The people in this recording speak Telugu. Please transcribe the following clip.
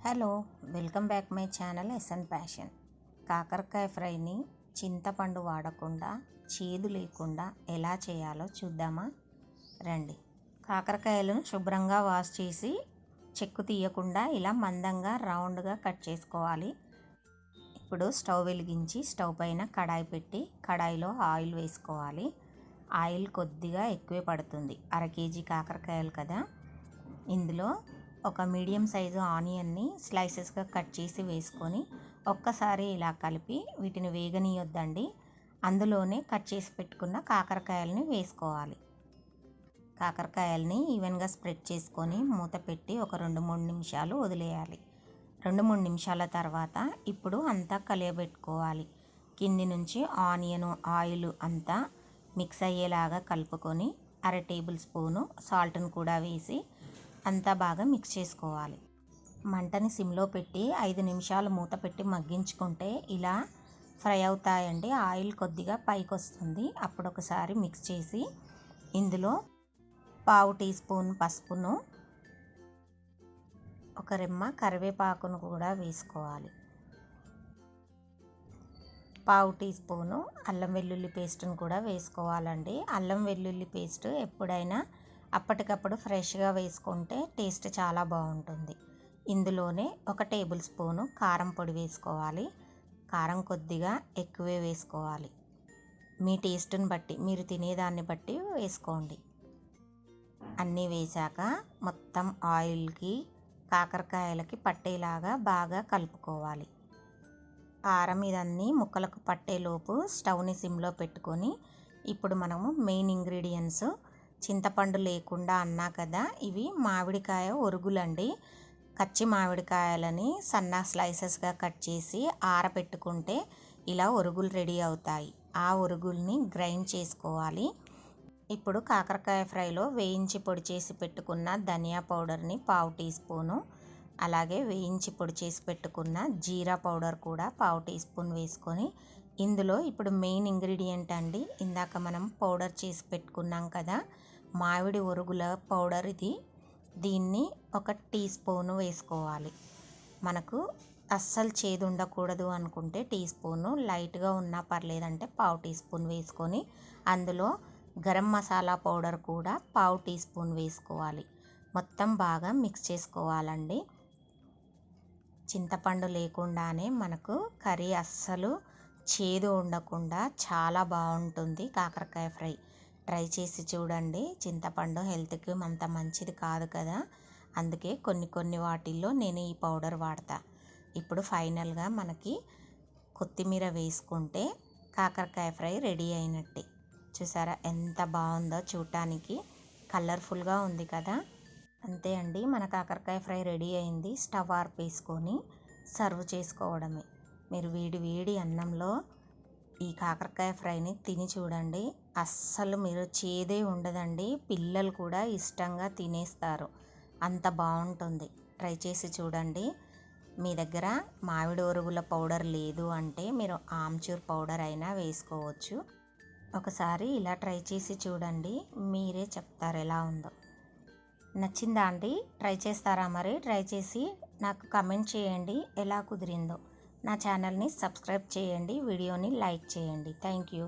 Hello, welcome back my channel SN passion. కాకరకాయ ఫ్రైని చింతపండు వాడకుండా, చేదు లేకుండా ఎలా చేయాలో చూద్దామా రండి. కాకరకాయలను శుభ్రంగా వాష్ చేసి చెక్కు తీయకుండా ఇలా మందంగా రౌండ్గా కట్ చేసుకోవాలి. ఇప్పుడు స్టవ్ వెలిగించి స్టవ్ పైన కడాయి పెట్టి కడాయిలో ఆయిల్ వేసుకోవాలి. ఆయిల్ కొద్దిగా ఎక్కువే పడుతుంది, 1/2 కేజీ కాకరకాయలు కదా. ఇందులో ఒక మీడియం సైజు ఆనియన్ని స్లైసెస్గా కట్ చేసి వేసుకొని ఒక్కసారి ఇలా కలిపి వీటిని వేగనీయొద్దండి. అందులోనే కట్ చేసి పెట్టుకున్న కాకరకాయలని వేసుకోవాలి. కాకరకాయలని ఈవెన్గా స్ప్రెడ్ చేసుకొని మూత పెట్టి ఒక 2-3 నిమిషాలు వదిలేయాలి. 2-3 నిమిషాల తర్వాత ఇప్పుడు అంతా కలియబెట్టుకోవాలి. కింది నుంచి ఆనియన్ ఆయిల్ అంతా మిక్స్ అయ్యేలాగా కలుపుకొని 1/2 టేబుల్ స్పూను సాల్ట్ను కూడా వేసి అంతా బాగా మిక్స్ చేసుకోవాలి. మంటని సిమ్లో పెట్టి 5 నిమిషాలు మూత పెట్టి మగ్గించుకుంటే ఇలా ఫ్రై అవుతాయండి. ఆయిల్ కొద్దిగా పైకి వస్తుంది. అప్పుడు ఒకసారి మిక్స్ చేసి ఇందులో 1/2 టీ స్పూన్ పసుపును, ఒక రెమ్మ కరివేపాకును కూడా వేసుకోవాలి. 1/2 టీ స్పూను అల్లం వెల్లుల్లి పేస్ట్ను కూడా వేసుకోవాలండి. అల్లం వెల్లుల్లి పేస్ట్ ఎప్పుడైనా అప్పటికప్పుడు ఫ్రెష్గా వేసుకుంటే టేస్ట్ చాలా బాగుంటుంది. ఇందులోనే 1 టేబుల్ స్పూను కారం పొడి వేసుకోవాలి. కారం కొద్దిగా ఎక్కువే వేసుకోవాలి. మీ టేస్ట్ని బట్టి, మీరు తినేదాన్ని బట్టి వేసుకోండి. అన్నీ వేశాక మొత్తం ఆయిల్కి కాకరకాయలకి పట్టేలాగా బాగా కలుపుకోవాలి. కారం ఇదన్నీ ముక్కలకు పట్టేలోపు స్టవ్ని సిమ్లో పెట్టుకొని ఇప్పుడు మనము మెయిన్ ఇంగ్రీడియంట్స్ చింతపండు లేకుండా అన్నా కదా, ఇవి మామిడికాయ ఒరుగులండి. కచ్చి మామిడికాయలని సన్న స్లైసెస్గా కట్ చేసి ఆరబెట్టుకుంటే ఇలా ఒరుగులు రెడీ అవుతాయి. ఆ ఒరుగుల్ని గ్రైండ్ చేసుకోవాలి. ఇప్పుడు కాకరకాయ ఫ్రైలో వేయించి పొడి చేసి పెట్టుకున్న ధనియా పౌడర్ని 1/2 టీ స్పూను, అలాగే వేయించి పొడి చేసి పెట్టుకున్న జీరా పౌడర్ కూడా 1/2 టీ స్పూన్ వేసుకొని ఇందులో ఇప్పుడు మెయిన్ ఇంగ్రీడియంట్ అండి, ఇందాక మనం పౌడర్ చేసి పెట్టుకున్నాం కదా మామిడి ఒరుగుల పౌడర్ ఇది. దీన్ని 1 టీ స్పూను వేసుకోవాలి. మనకు అస్సలు చేదు ఉండకూడదు అనుకుంటే టీ స్పూను, లైట్గా ఉన్నా పర్లేదంటే 1/2 టీ స్పూన్ వేసుకొని అందులో గరం మసాలా పౌడర్ కూడా 1/2 టీ స్పూన్ వేసుకోవాలి. మొత్తం బాగా మిక్స్ చేసుకోవాలండి. చింతపండు లేకుండానే మనకు కర్రీ అస్సలు చేదు ఉండకుండా చాలా బాగుంటుంది కాకరకాయ ఫ్రై. ట్రై చేసి చూడండి. చింతపండు హెల్త్కి అంత మంచిది కాదు కదా, అందుకే కొన్ని వాటిల్లో నేను ఈ పౌడర్ వాడతా. ఇప్పుడు ఫైనల్గా మనకి కొత్తిమీర వేసుకుంటే కాకరకాయ ఫ్రై రెడీ అయినట్టే. చూసారా ఎంత బాగుందో, చూడటానికి కలర్ఫుల్గా ఉంది కదా. అంతే అండి, మన కాకరకాయ ఫ్రై రెడీ అయింది. స్టవ్ ఆర్పేసుకొని సర్వ్ చేసుకోవడమే. మీరు వేడి వేడి అన్నంలో ఈ కాకరకాయ ఫ్రైని తిని చూడండి. అస్సలు మీరు చేదే ఉండదండి. పిల్లలు కూడా ఇష్టంగా తినేస్తారు, అంత బాగుంటుంది. ట్రై చేసి చూడండి. మీ దగ్గర మామిడి ఒరుగుల పౌడర్ లేదు అంటే మీరు ఆమ్చూర్ పౌడర్ అయినా వేసుకోవచ్చు. ఒకసారి ఇలా ట్రై చేసి చూడండి, మీరే చెప్తారు ఎలా ఉందో. నచ్చిందా అండి? ట్రై చేస్తారా మరి? ట్రై చేసి నాకు కమెంట్ చేయండి ఎలా కుదిరిందో. నా ఛానల్ని సబ్స్క్రైబ్ చేయండి, వీడియోని లైక్ చేయండి. Thank you.